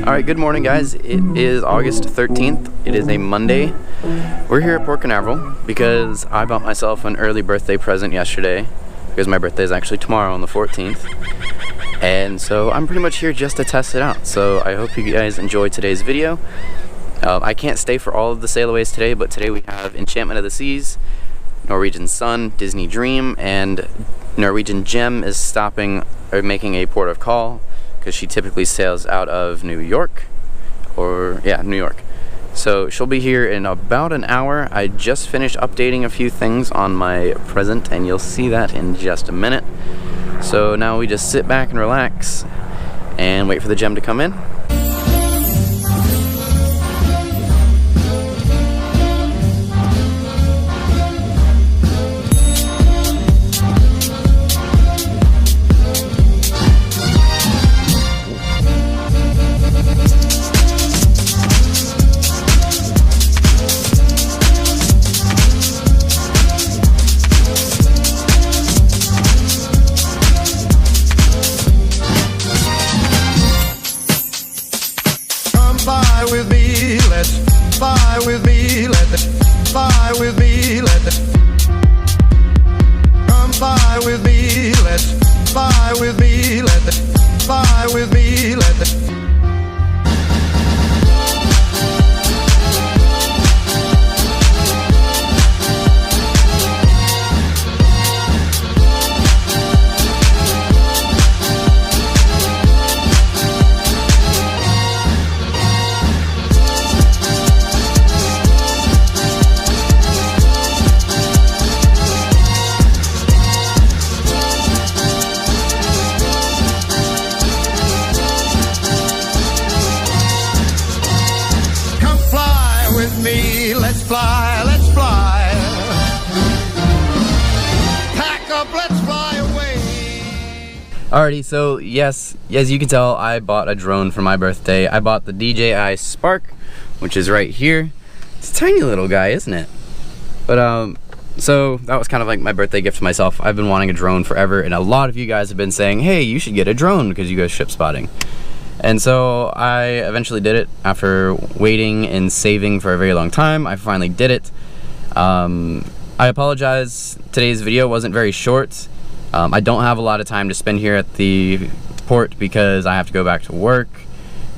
Alright, good morning guys. It is August 13th. It is a Monday. We're here at Port Canaveral because I bought myself an early birthday present yesterday because my birthday is actually tomorrow on the 14th. And so I'm pretty much here just to test it out. So I hope you guys enjoyed today's video. I can't stay for all of the sailaways today, but today we have Enchantment of the Seas, Norwegian Sun, Disney Dream, and Norwegian Gem is stopping or making a port of call because she typically sails out of New York, New York. So she'll be here in about an hour. I just finished updating a few things on my present and you'll see that in just a minute. So now we just sit back and relax and wait for the Gem to come in. Fly with me, let it fly with me, let it come fly with me, let's fly with me, let it fly with me, let it. Let's fly, let's fly. Pack up, let's fly away. Alrighty, so yes, as you can tell, I bought a drone for my birthday. I bought the DJI Spark, which is right here. It's a tiny little guy, isn't it? But so that was kind of like my birthday gift to myself. I've been wanting a drone forever, and a lot of you guys have been saying, hey, you should get a drone because you go ship spotting. And so I eventually did it after waiting and saving for a very long time. I finally did it. I apologize, today's video wasn't very short. I don't have a lot of time to spend here at the port because I have to go back to work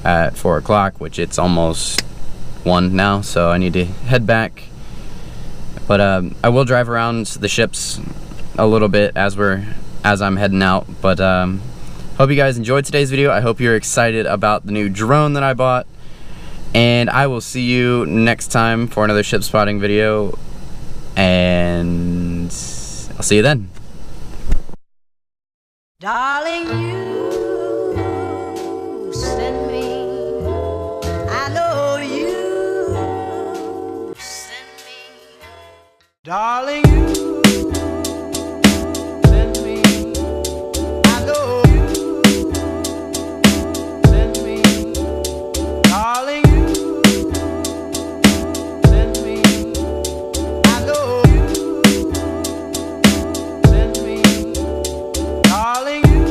at 4 o'clock, which it's almost 1 now, so I need to head back. But I will drive around the ships a little bit as I'm heading out. But hope you guys enjoyed today's video. I hope you're excited about the new drone that I bought. And I will see you next time for another ship spotting video. And I'll see you then. Darling, you send me. I know you send me. Darling, you send me. I know. Darling, you send me. I know you send me. Darling, you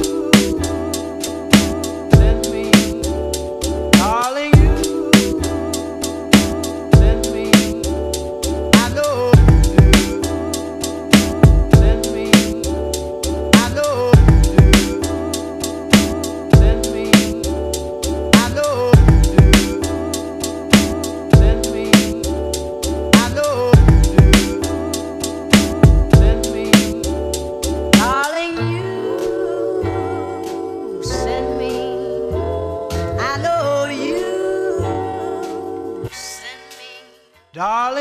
darling.